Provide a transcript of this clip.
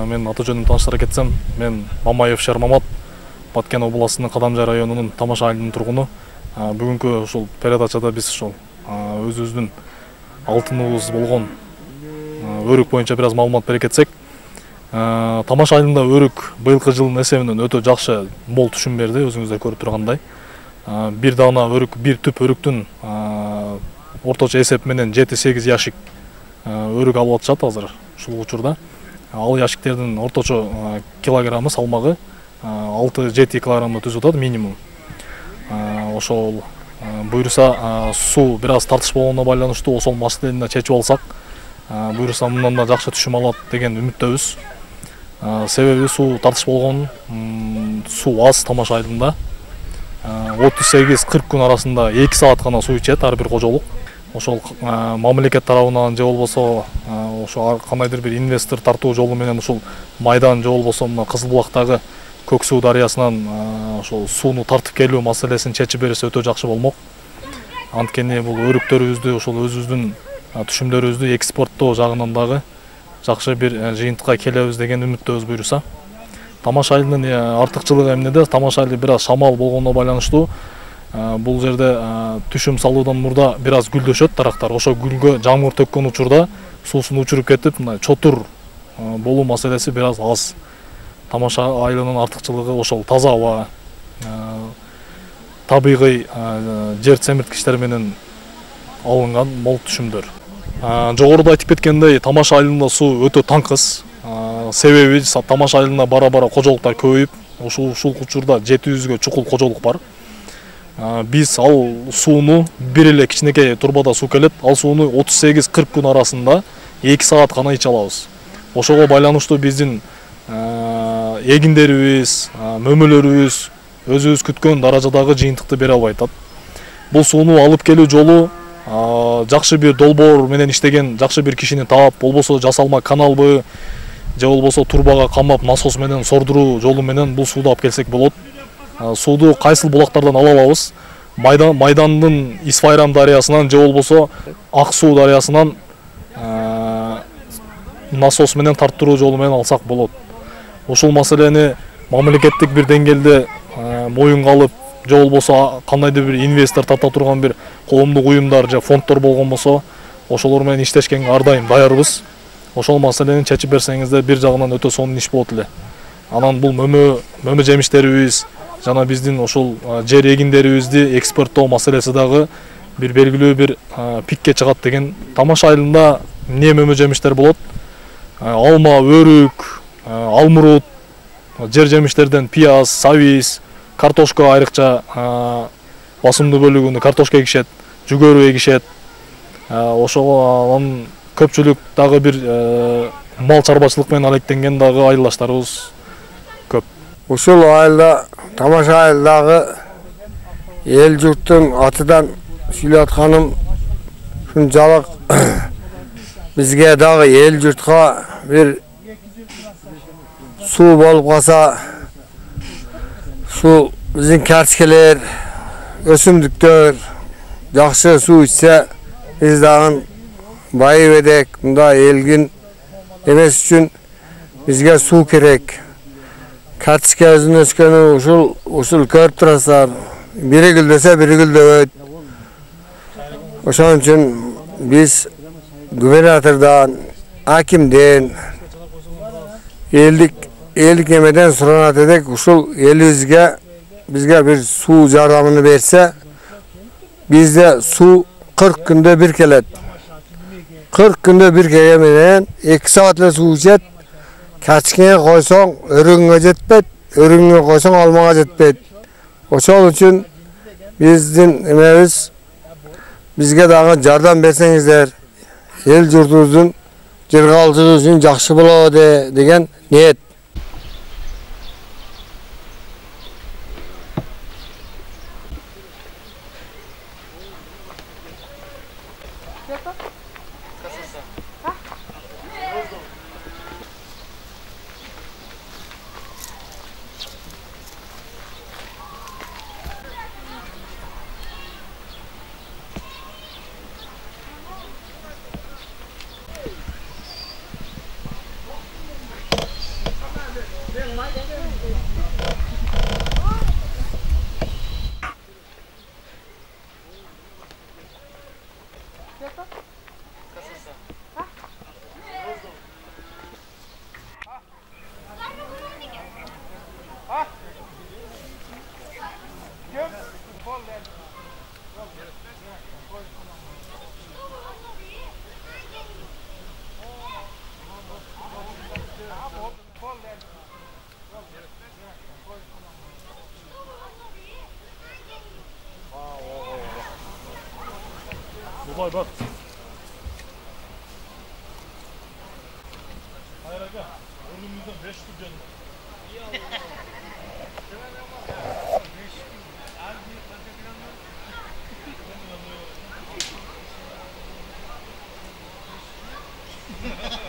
Мен аты жөнүмдү тааныштыра кетсем, мен Мамаев Шермамат, Баткен областынын Кадамжай районунун Тамаш айылынын тургуну. Бүгүнкү ушул передачада биз ушул өзүбүздүн алтыныбыз болгон өрүк боюнча бир аз маалымат бере кетсек. Тамаш айылында өрүк быйылкы жылдын эсебинен өтө жакшы мол түшүм берди, өзүңүздөр көрүп тургандай. Бир дана өрүк, бир түп өрүктүн орточо эсеп менен 7-8 яшик өрүк алып атышат азыр ушул учурда. Ал яшиктердин орточо килограммы салмагы 6-7 килограммды түзүп атат минимум. Ошол буюрса суу бир аз тартыш болгонуна байланыштуу ошол маселени чечип алсак, буюрса мындан да жакшы түшүм алат деген үмүттөбүз. Себеби суу тартыш болгон, суу аз Тамаш айылында. 38-40 күн арасында 2 саат гана суу ичет ар бир кожолук. Ошол мамлекет тарабынан же болбосо ошо кандайдыр бир инвестор тартуу жолу менен ушул майдан же болбосо мына Кызыл Булактагы Көк суу дарыясынан ошол сууну тартып келүү маселесин чечип берсе өтө жакшы болмок. Анткени бул өрүктөрүбүздү, ошол өзүбүздүн түшүмдөрүбүздү экспорттоо жагынан дагы жакшы бир жыйынтыкка келебиз деген үмүттөбүз буюрса. Тамаш айылынын артыкчылыгы эмнеде? Тамаш айылы бир аз шамал болгонуна байланыштуу бул жерде түшүм салуудан мурда бир аз гүлдөшөт тарактар. Ошо гүлгө жамгыр төккөн учурда суусун учуруп кетип, мына чотур болуу маселеси бир аз. Тамаш айылынын артыкчылыгы ошол таза аба, табигый жер семирткичтер менен алынган мол түшүмдөр. Жогоруда айтып кеткендей, Тамаш айылында суу өтө таңкыс. Себеби Тамаш айылында бара-бара кожолуктар көбөйүп, ушул учурда 700гө чукул кожолук бар. Биз ал сууну бир эле кичинекей турбада суу келет, ал сууну 38-40 күн арасында 2 саат гана иче алабыз. Ошого байланыштуу биздин эгиндерибиз, мөмөлөрүбүз өзүбүз күткөн даражадагы жыйынтыкты бере албай атат. Бул сууну алып келүү жолу жакшы бир долбоор менен иштеген жакшы бир кишини таап, болбосо жасалма каналбы же болбосо турбага камап насос менен сордуруу жолу менен бул сууду алып келсек болот. Сууду кайсыл булактардан ала алабыз? Майдандын Исфайрам дарыясынан же болбосо Ак суу дарыясынан насос менен тарттыруу жолу менен алсак болот. Ушул маселени мамлекеттик бир деңгээлде моюнга алып, же болбосо кандайдыр бир инвестор тарта турган бир коомдук уюмдар же фонддор болгон болсо, ошолор менен иштешкенге ар дайым даярбыз. Ошол маселени чечип берсеңиздер бир жагынан өтө сонун иш болот эле. Анан бул мөмө жемиштерибиз жана биздин ошол жер эгиндерибизди экспорттоо маселеси дагы бир белгилүү бир пикке чыгат деген. Тамаш айылында эмне мөмө жемиштер болот? Алма, өрүк, алмурут, жер жемиштерден пияз, сабиз, картошка айрыкча басымдуу бөлүгүнү картошка эгишет, жүгөрү эгишет. Ошого анын көпчүлүк дагы бир мал чарбачылык менен алектенген дагы айылдаштарыбыз көп. Ушул айылда, Тамаш айылдагы эл журттун атынан сүйлөп атканым ушунчалык бизге дагы эл журтка бир суу болуп калса, ушул биздин карточкалер, өсүмдүктөр жакшы суу ичсе, биз дагы байып эдек. Мында элгин эмес үчүн бизге суу керек. Карточка өзүнүн өскөнү ушул көрүп турасыздар. Бири гүлдөсө, бири гүлдөбөйт. Ошон үчүн биз губернатордон, акимден, элдик эмеден суранат эдек. Ушул элибизге бизге бир суу жардамын берсе, бизде суу 40 күндө бир келет. 40 күндө бир келген менен 2 саат эле суу ичет. Качкеге койсоң өрүгүңө жетпейт, өрүгүңө койсоң алмага жетпейт. Ошол үчүн биздин эмебиз бизге дагы жардам берсеңиздер, эл журтубуздун жыргалчылыгы үчүн жакшы болот деген ниет. Babay bak. Hayır aga. Önümüzden 5 tur canım. İyi